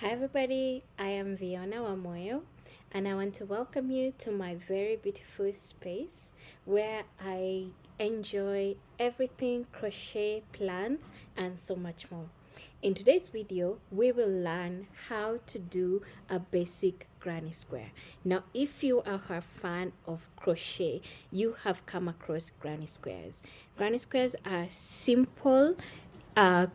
Hi everybody, I am Viona Wamoyo and I want to welcome you to my very beautiful space where I enjoy everything crochet, plants and so much more. In today's video, we will learn how to do a basic granny square. Now, if you are a fan of crochet, you have come across granny squares. Granny squares are simple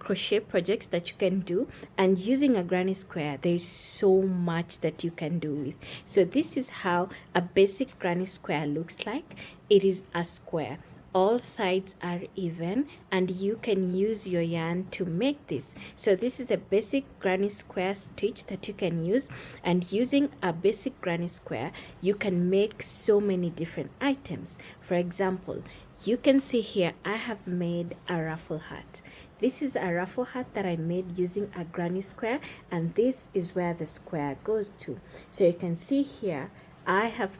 crochet projects that you can do, and using a granny square there's so much that you can do with. So this is how a basic granny square looks like. It is a square, all sides are even, and you can use your yarn to make this. So this is the basic granny square stitch that you can use, and using a basic granny square you can make so many different items. For example, you can see here I have made a ruffle hat. This is a ruffle hat that I made using a granny square, and this is where the square goes to. So you can see here I have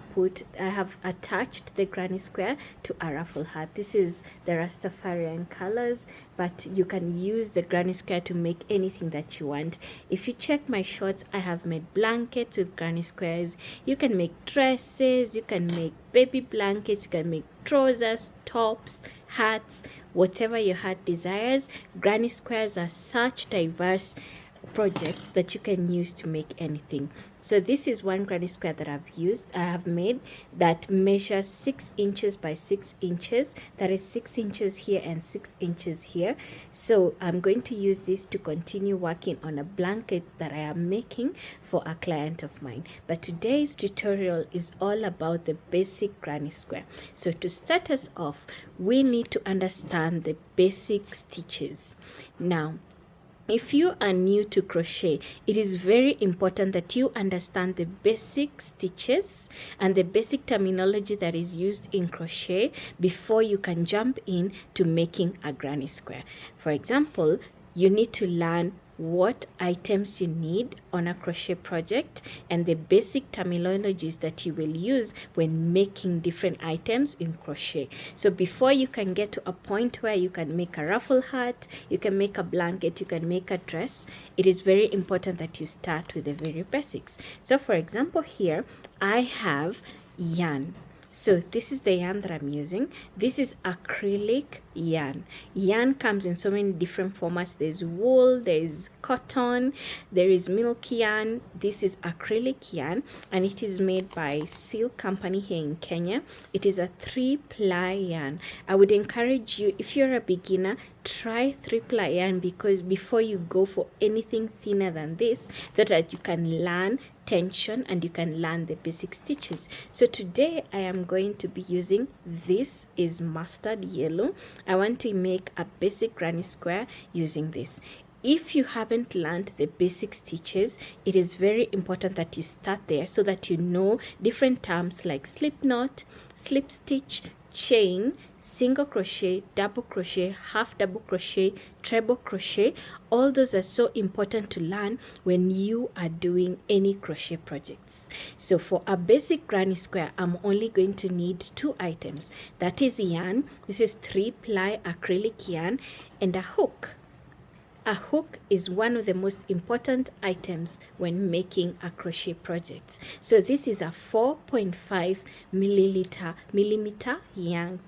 attached the granny square to a ruffle hat. This is the Rastafarian colors, but you can use the granny square to make anything that you want. If you check my shorts, I have made blankets with granny squares. You can make dresses, you can make baby blankets, you can make trousers, tops, hats, whatever your heart desires. Granny squares are such diverse projects that you can use to make anything. So this is one granny square that I have made that measures 6 inches by 6 inches. That is 6 inches here and 6 inches here. So I'm going to use this to continue working on a blanket that I am making for a client of mine. But today's tutorial is all about the basic granny square. So to start us off, we need to understand the basic stitches. Now, if you are new to crochet, it is very important that you understand the basic stitches and the basic terminology that is used in crochet before you can jump in to making a granny square. For example, you need to learn what items you need on a crochet project and the basic terminologies that you will use when making different items in crochet. So before you can get to a point where you can make a ruffle hat, you can make a blanket, you can make a dress, it is very important that you start with the very basics. So for example, here I have yarn. So this is the yarn that I'm using. This is acrylic yarn. Yarn comes in so many different formats. There's wool, there's cotton, there is milk yarn. This is acrylic yarn, and it is made by Silk Company here in Kenya. It is a 3-ply yarn. I would encourage you, if you're a beginner, try 3-ply yarn, because before you go for anything thinner than this, so that you can learn tension and you can learn the basic stitches. So today I am going to be using, this is mustard yellow. I want to make a basic granny square using this. If you haven't learned the basic stitches, it is very important that you start there so that you know different terms like slip knot, slip stitch, chain, single crochet, double crochet, half double crochet, treble crochet. All those are so important to learn when you are doing any crochet projects. So for a basic granny square, I'm only going to need 2 items. That is yarn. This is 3-ply acrylic yarn, and a hook. A hook is one of the most important items when making a crochet project. So this is a 4.5 millimeter yarn.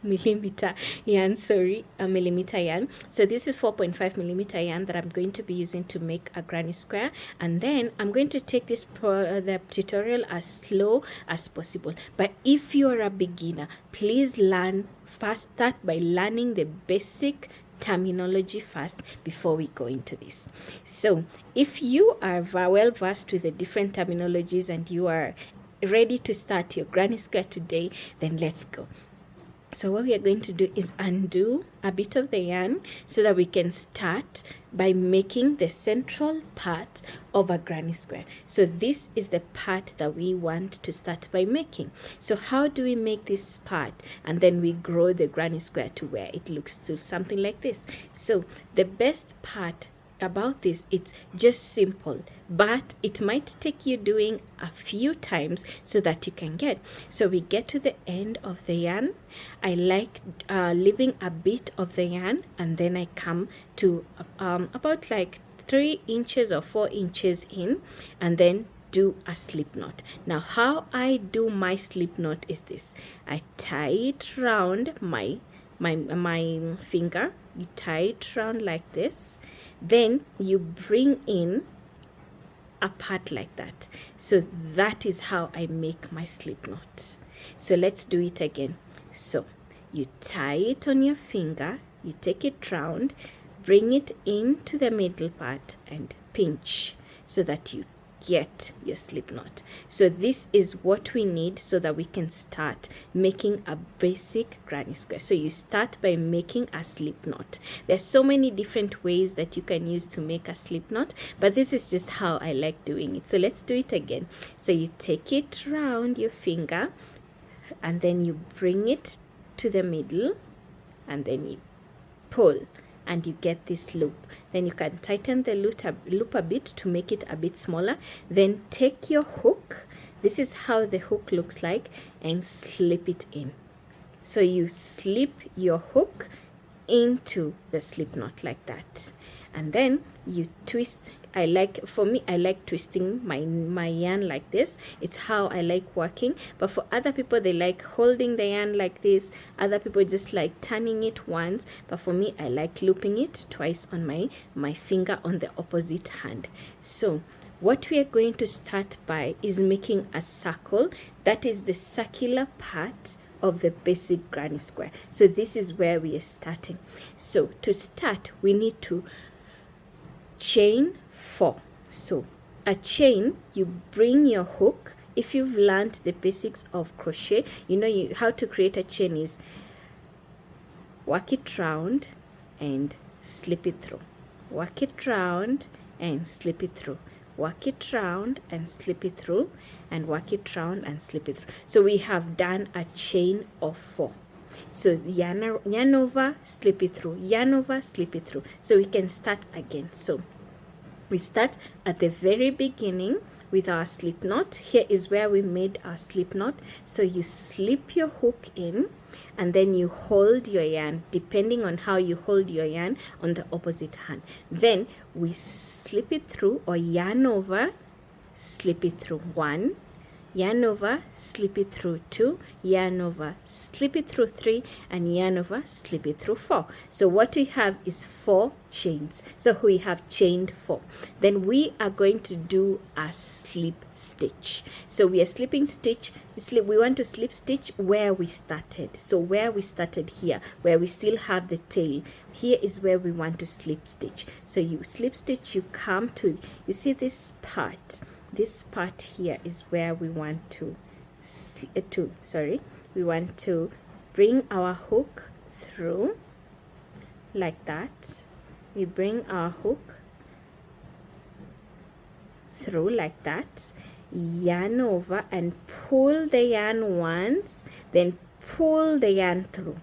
So this is 4.5 millimeter yarn that I'm going to be using to make a granny square, and then I'm going to take this the tutorial as slow as possible. But if you are a beginner, please start by learning the basic terminology first before we go into this. So if you are well versed with the different terminologies and you are ready to start your granny square today, then let's go. So what we are going to do is undo a bit of the yarn so that we can start by making the central part of a granny square. So this is the part that we want to start by making. So how do we make this part? And then we grow the granny square to where it looks to something like this. So the best part about this, it's just simple, but it might take you doing a few times so that you can get. So we get to the end of the yarn. I like leaving a bit of the yarn, and then I come to about like 3 inches or 4 inches in, and then do a slip knot. Now how I do my slip knot is this: I tie it round my finger. You tie it round like this, then you bring in a part like that. So that is how I make my slip knot. So let's do it again. So you tie it on your finger, you take it round, bring it into the middle part and pinch so that you get your slip knot. So this is what we need so that we can start making a basic granny square. So you start by making a slip knot. There's so many different ways that you can use to make a slip knot, but this is just how I like doing it. So let's do it again. So you take it round your finger, and then you bring it to the middle, and then you pull, and you get this loop. Then you can tighten the loop a bit to make it a bit smaller. Then take your hook, this is how the hook looks like, and slip it in. So you slip your hook into the slip knot like that, and then you twist. I like twisting my yarn like this. It's how I like working, but for other people, they like holding the yarn like this. Other people just like turning it once, but for me, I like looping it twice on my finger on the opposite hand. So what we are going to start by is making a circle. That is the circular part of the basic granny square. So this is where we are starting. So to start, we need to chain 4. So a chain, you bring your hook. If you've learned the basics of crochet, you know how to create a chain is work it round and slip it through, work it round and slip it through, work it round and slip it through, and work it round and slip it through. So we have done a chain of 4. So yarn over, slip it through, yarn over, slip it through. So we can start again. So we start at the very beginning with our slip knot. Here is where we made our slip knot. So you slip your hook in, and then you hold your yarn, depending on how you hold your yarn, on the opposite hand. Then we slip it through, or yarn over, slip it through 1, yarn over, slip it through 2, yarn over, slip it through 3, and yarn over, slip it through 4. So what we have is 4 chains. So we have chained 4. Then we are going to do a slip stitch. So we are slipping stitch. We want to slip stitch where we started. So where we started here, where we still have the tail, here is where we want to slip stitch. So you slip stitch, you come to, you see this part. This part here is where we want to bring our hook through like that. We bring our hook through like that, yarn over and pull the yarn once, then pull the yarn through,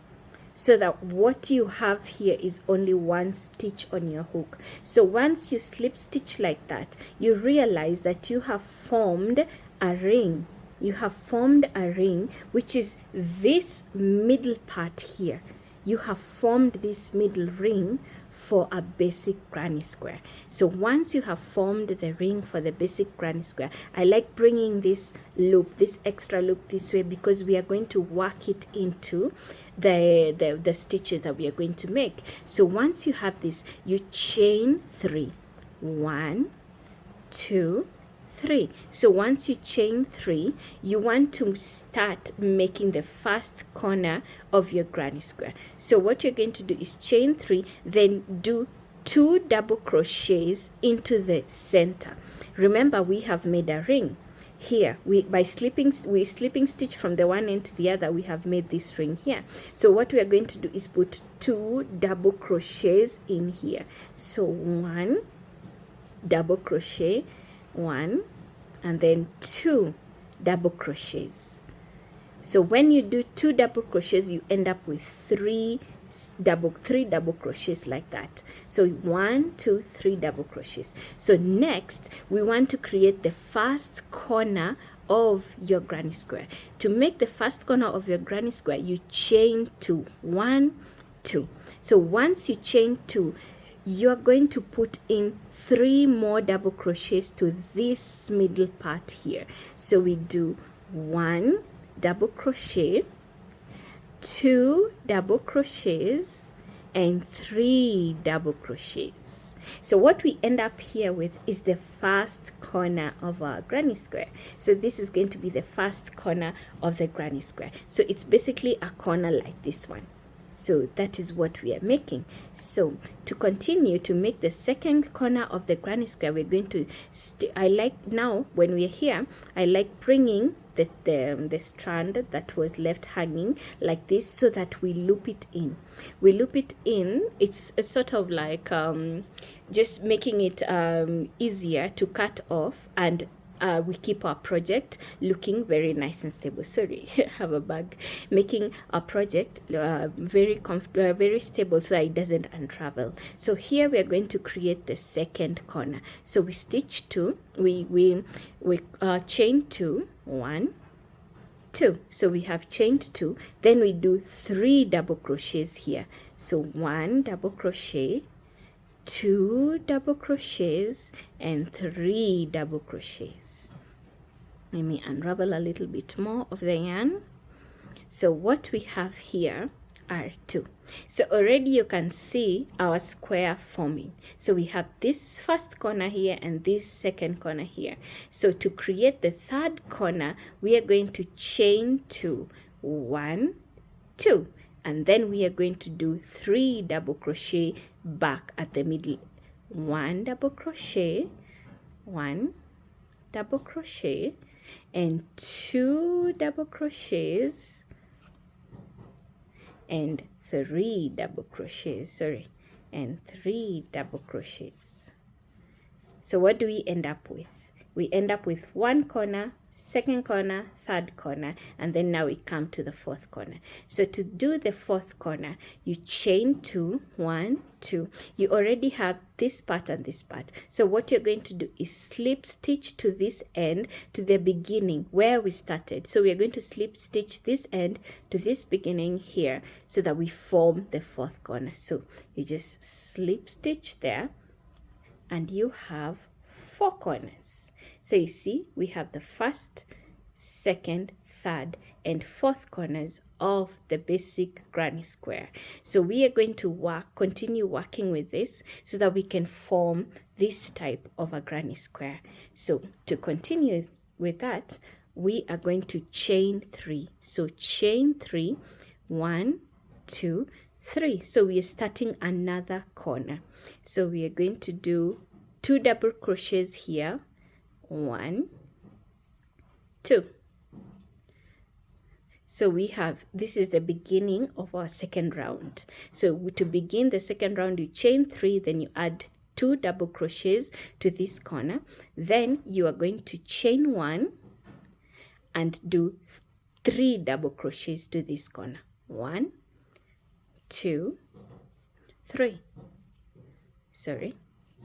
so that what you have here is only 1 stitch on your hook. So once you slip stitch like that, you realize that you have formed a ring. You have formed a ring, which is this middle part here. You have formed this middle ring for a basic granny square. So once you have formed the ring for the basic granny square, I like bringing this loop, this extra loop this way, because we are going to work it into the stitches that we are going to make. So once you have this, you chain 3, 1, 2, 3. So once you chain 3, you want to start making the first corner of your granny square. So what you're going to do is chain 3, then do 2 double crochets into the center. Remember, we have made a ring. Here we slipping stitch from the one end to the other, we have made this ring here. So what we are going to do is put 2 double crochets in here. So 1 double crochet, 1, and then 2 double crochets. So when you do 2 double crochets, you end up with 3 double crochets like that. So 1, 2, 3 double crochets. So next we want to create the first corner of your granny square. To make the first corner of your granny square, you chain 2, 1, 2. So once you chain 2, you're going to put in 3 more double crochets to this middle part here. So we do 1 double crochet, 2 double crochets, and 3 double crochets. So what we end up here with is the first corner of our granny square. So this is going to be the first corner of the granny square. So it's basically a corner like this one. So that is what we are making. So to continue to make the second corner of the granny square, we're going to I like now when we're here, I like bringing the strand that was left hanging like this, so that we loop it in. We loop it in. It's a sort of like just making it easier to cut off, and we keep our project looking very nice and stable. Sorry, I have a bag. Making our project very stable, so that it doesn't unravel. So here we are going to create the second corner. So we stitch 2, we chain 2, 1, 2. So we have chained 2. Then we do 3 double crochets here. So 1 double crochet, 2 double crochets, and 3 double crochets. Let me unravel a little bit more of the yarn. So what we have here are 2. So already you can see our square forming. So we have this first corner here and this second corner here. So to create the third corner, we are going to chain 2, 1, 2, and then we are going to do 3 double crochet back at the middle. 1 double crochet, 1 double crochet, and 2 double crochets, and 3 double crochets, and 3 double crochets. So what do we end up with? We end up with 1 corner, second corner, third corner, and then now we come to the fourth corner. So to do the fourth corner, you chain 2, 1, 2. You already have this part and this part. So what you're going to do is slip stitch to this end, to the beginning where we started. So we are going to slip stitch this end to this beginning here, so that we form the fourth corner. So you just slip stitch there, and you have 4 corners. So you see, we have the first, second, third, and fourth corners of the basic granny square. So we are going to continue working with this, so that we can form this type of a granny square. So to continue with that, we are going to chain 3. So chain 3, 1, 2, 3. So we are starting another corner. So we are going to do 2 double crochets here, 1, 2. So we have, this is the beginning of our second round. So to begin the second round, you chain 3, then you add 2 double crochets to this corner. Then you are going to chain 1 and do 3 double crochets to this corner. 1, 2, 3. Sorry,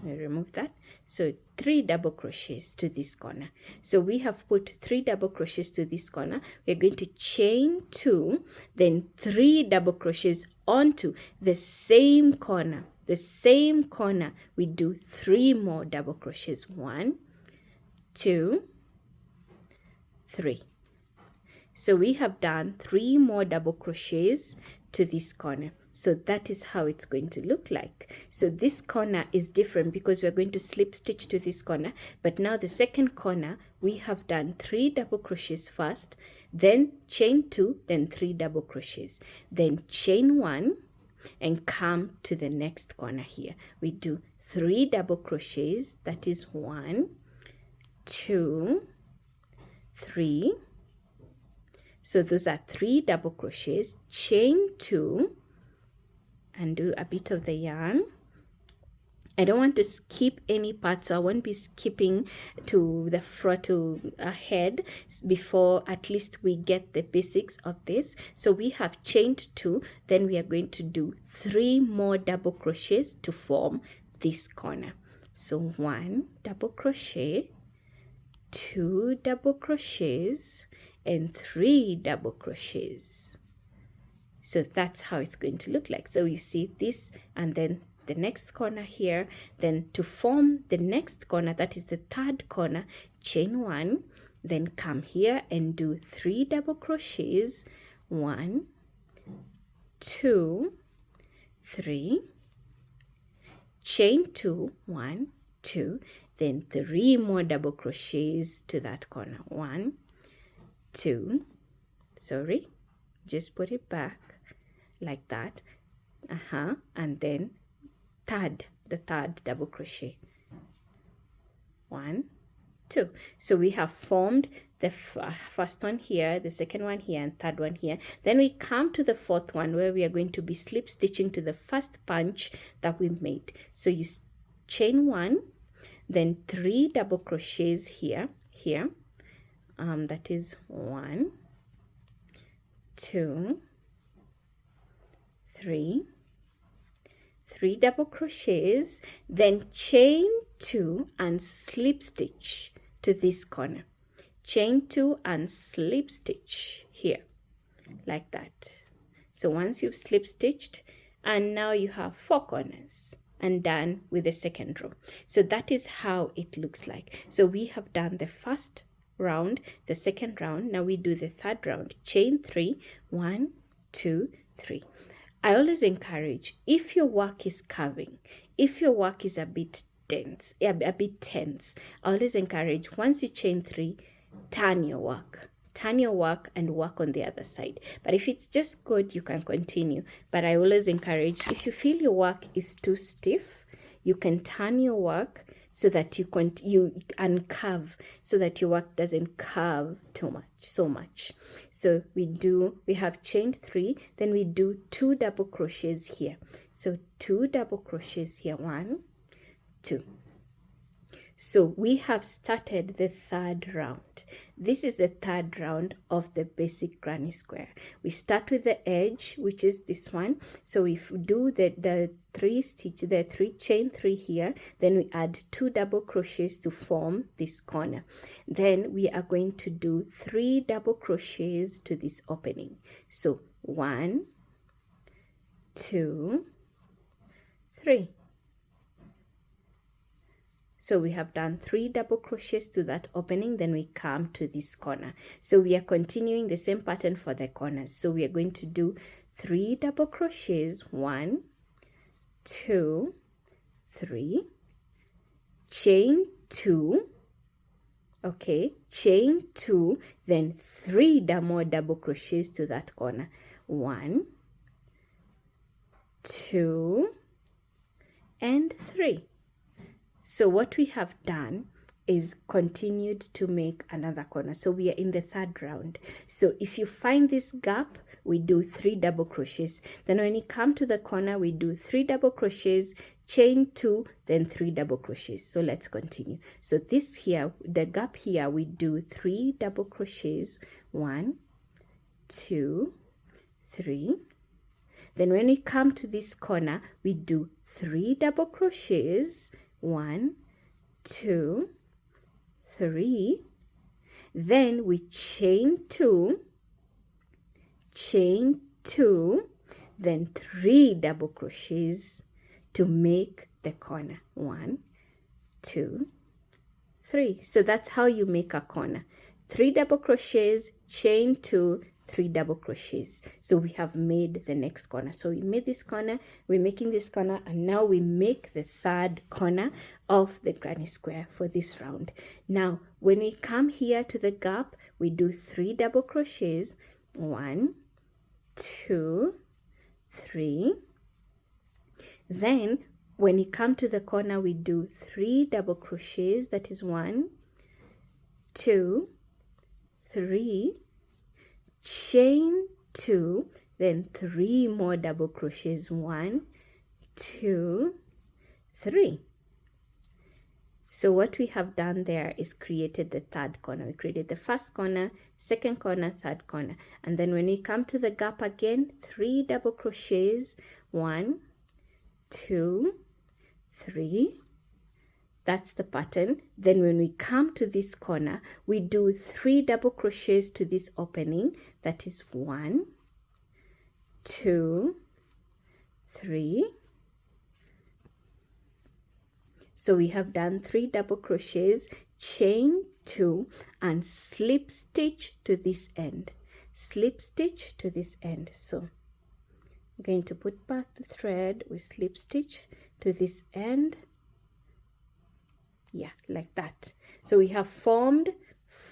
I remove that. So 3 double crochets to this corner. So we have put 3 double crochets to this corner. We're going to chain 2, then 3 double crochets onto the same corner. The same corner, we do 3 more double crochets. 1, 2, 3. So we have done 3 more double crochets to this corner. So that is how it's going to look like. So this corner is different because we're going to slip stitch to this corner. But now the second corner, we have done 3 double crochets first, then chain 2, then 3 double crochets, then chain 1, and come to the next corner here. We do 3 double crochets. That is 1, 2, 3. So those are 3 double crochets, chain 2, and do a bit of the yarn. I don't want to skip any part, so I won't be skipping to the front to ahead before at least we get the basics of this. So we have chained 2, then we are going to do 3 more double crochets to form this corner. So 1 double crochet, 2 double crochets, and 3 double crochets. So that's how it's going to look like. So you see this, and then the next corner here. Then to form the next corner, that is the third corner, chain 1, then come here and do 3 double crochets, 1, 2, 3, chain 2, 1, 2, then 3 more double crochets to that corner, 1, 2, sorry, just put it back like that, and then the third double crochet, 1, 2. So we have formed the first one here, the second one here, and third one here. Then we come to the fourth one where we are going to be slip stitching to the first punch that we made. So you chain 1, then 3 double crochets here, that is 1, 2, 3 double crochets, then chain 2 and slip stitch to this corner, chain 2 and slip stitch here like that. So once you've slip stitched, and now you have 4 corners and done with the second row. So that is how it looks like. So we have done the first round, the second round, now we do the third round, chain 3, 1, 2, 3. I always encourage, if your work is curving, if your work is a bit tense, I always encourage, once you chain 3, turn your work and work on the other side. But if it's just good, you can continue. But I always encourage, if you feel your work is too stiff, you can turn your work so that you uncurve, so that your work doesn't curve so much. So we have chained 3, then we do 2 double crochets here. So 2 double crochets here, 1, 2. So we have started the third round. This is the third round of the basic granny square. We start with the edge, which is this one. So if we do the 3 chain 3 here, then we add 2 double crochets to form this corner. Then we are going to do 3 double crochets to this opening. So 1, 2, 3. So we have done 3 double crochets to that opening, then we come to this corner. So we are continuing the same pattern for the corners. So we are going to do 3 double crochets, 1, 2, 3, chain 2, okay, chain 2, then 3 more double crochets to that corner, 1, 2, and 3. So what we have done is continued to make another corner. So we are in the third round. So if you find this gap, we do 3 double crochets. Then when you come to the corner, we do 3 double crochets, chain 2, then 3 double crochets. So let's continue. So this here, the gap here, we do 3 double crochets, 1, 2, 3. Then when we come to this corner, we do 3 double crochets, 1, 2, 3. Then we chain 2, then 3 double crochets to make the corner, 1, 2, 3. So that's how you make a corner. 3 double crochets, chain 2, 3 double crochets. So we have made the next corner. So we made this corner, we're making this corner, and now we make the third corner of the granny square for this round. Now when we come here to the gap, we do 3 double crochets, 1, 2, 3. Then when you come to the corner, we do 3 double crochets, that is 1, 2, 3, chain 2, then 3 more double crochets, 1, 2, 3. So what we have done there is created the third corner. We created the first corner, second corner, third corner. And then when we come to the gap again, 3 double crochets, 1, 2, 3. That's the pattern. Then when we come to this corner, we do 3 double crochets to this opening. That is 1, 2, 3, So we have done 3 double crochets, chain 2 and slip stitch to this end. Slip stitch to this end. So I'm going to put back the thread with slip stitch to this end. Yeah, like that. So we have formed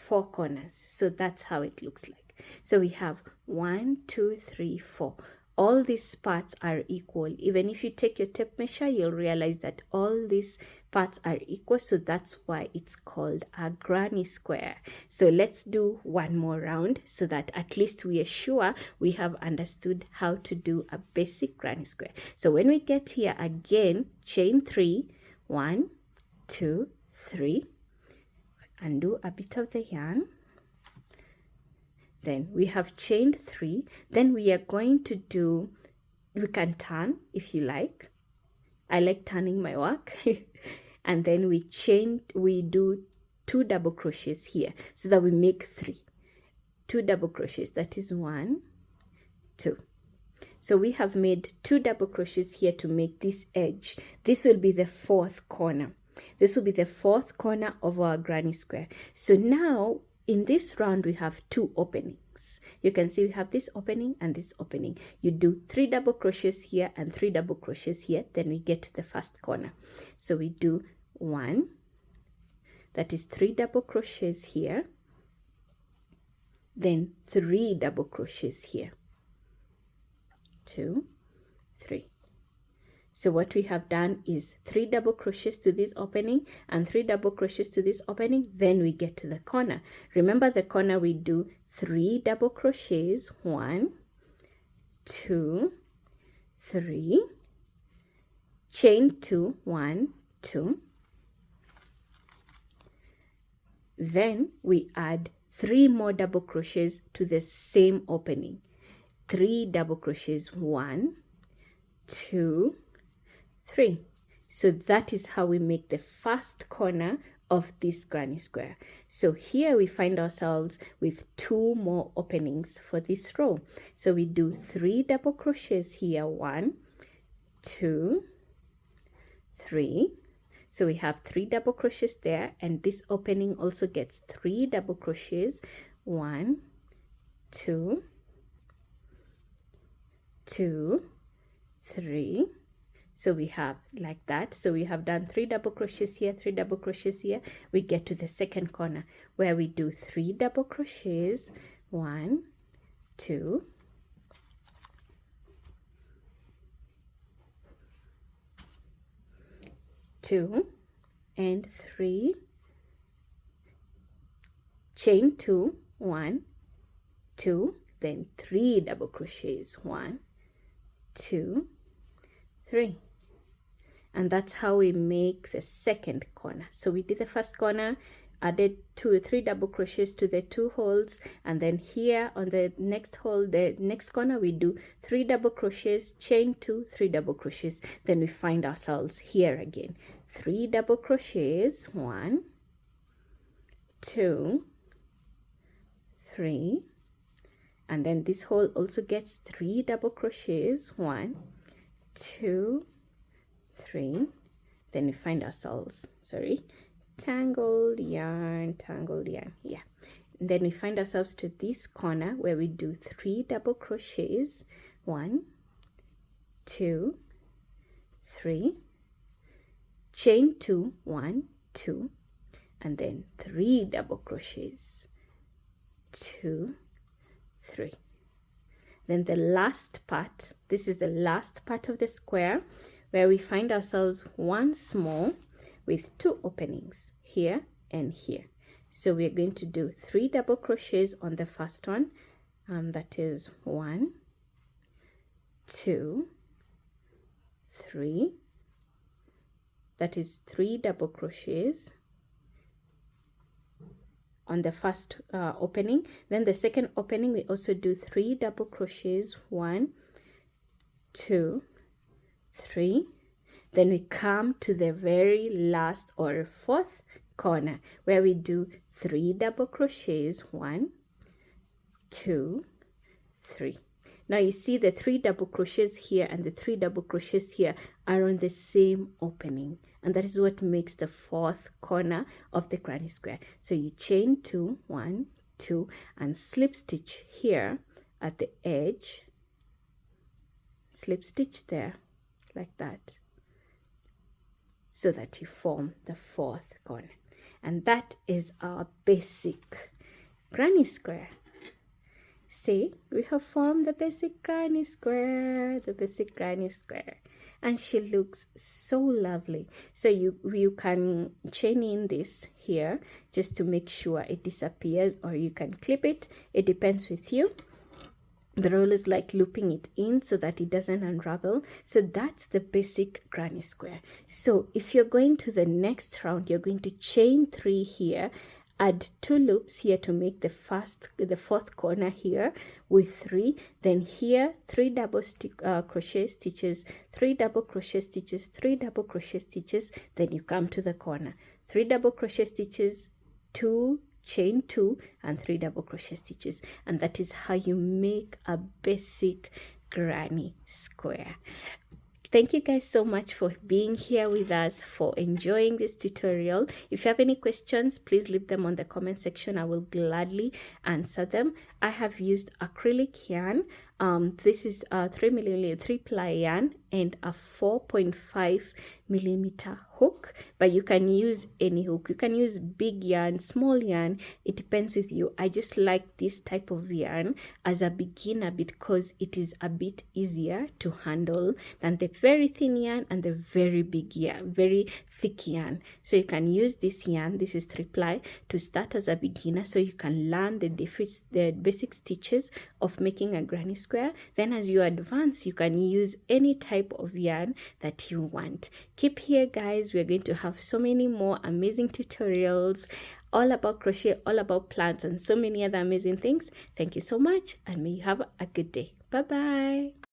4 corners. So that's how it looks like. So we have 1, 2, 3, 4. All these parts are equal. Even if you take your tape measure, you'll realize that all these parts are equal. So that's why it's called a granny square. So let's do one more round so that at least we are sure we have understood how to do a basic granny square. So when we get here again, chain 3, 1, 2, 3, undo a bit of the yarn. Then we have chained 3. Then we are going to do, we can turn if you like. I like turning my work. And then we do 2 double crochets here so that we make 3. 2 double crochets, that is 1, 2. So we have made 2 double crochets here to make this edge. This will be the 4th corner. This will be the 4th corner of our granny square. So now in this round we have 2 openings. You can see we have this opening and this opening. You do 3 double crochets here and 3 double crochets here, then we get to the first corner. So we do 1, that is 3 double crochets here, then 3 double crochets here, 2, 3. So what we have done is 3 double crochets to this opening and 3 double crochets to this opening, then we get to the corner. Remember the corner, we do 3 double crochets, 1, 2, 3, chain 2, 1, 2. Then we add 3 more double crochets to the same opening. 3 double crochets, 1, 2, 3. So that is how we make the first corner of this granny square. So here we find ourselves with 2 more openings for this row. So we do 3 double crochets here, 1, 2, 3. So we have 3 double crochets there, and this opening also gets 3 double crochets, 1, 2, 2, 3. So we have like that. So we have done 3 double crochets here, 3 double crochets here. We get to the second corner where we do 3 double crochets, 1, 2, 2 and 3, chain 2, 1, 2, then 3 double crochets, 1, 2, 3. And that's how we make the second corner. So we did the first corner, added 2 or 3 double crochets to the 2 holes, and then here on the next hole, the next corner, we do 3 double crochets, chain 2, 3 double crochets. Then we find ourselves here again, 3 double crochets, 1, 2, 3, and then this hole also gets 3 double crochets, 1, 2, 3. Then we find ourselves, tangled yarn, yeah. And then we find ourselves to this corner where we do 3 double crochets, 1, 2, 3, chain 2, 1, 2, and then 3 double crochets, 2, 3. Then the last part, this is the last part of the square where we find ourselves once more with 2 openings here and here. So we're going to do 3 double crochets on the first one, that is 1, 2, 3, that is 3 double crochets on the first opening. Then the second opening, we also do 3 double crochets, 1, 2, 3. Then we come to the very last or 4th corner where we do 3 double crochets, 1, 2, 3. Now you see the 3 double crochets here and the 3 double crochets here are on the same opening, and that is what makes the fourth corner of the granny square. So you chain 2, 1, 2, and slip stitch here at the edge, slip stitch there like that, so that you form the fourth corner. And that is our basic granny square. See, we have formed the basic granny square, and she looks so lovely. So you can chain in this here just to make sure it disappears, or you can clip it. It depends with you. But I always like looping it in so that it doesn't unravel. So that's the basic granny square. So if you're going to the next round, you're going to chain 3 here, add 2 loops here to make the fourth corner here with 3, then here 3 double crochet stitches, 3 double crochet stitches, 3 double crochet stitches, then you come to the corner, 3 double crochet stitches, 2 chain 2 and 3 double crochet stitches, and that is how you make a basic granny square. Thank you guys so much for being here with us, for enjoying this tutorial. If you have any questions, please leave them on the comment section. I will gladly answer them. I have used acrylic yarn. This is a 3 ply yarn and a 4.5mm hook, but you can use any hook. You can use big yarn, small yarn, it depends with you. I just like this type of yarn as a beginner because it is a bit easier to handle than the very thin yarn and the very big yarn, very thick yarn. So you can use this yarn, this is 3-ply, to start as a beginner so you can learn the basic stitches of making a granny square. Then as you advance, you can use any type of yarn that you want. Keep here guys, we're going to have so many more amazing tutorials all about crochet, all about plants, and so many other amazing things. Thank you so much, and may you have a good day. Bye bye.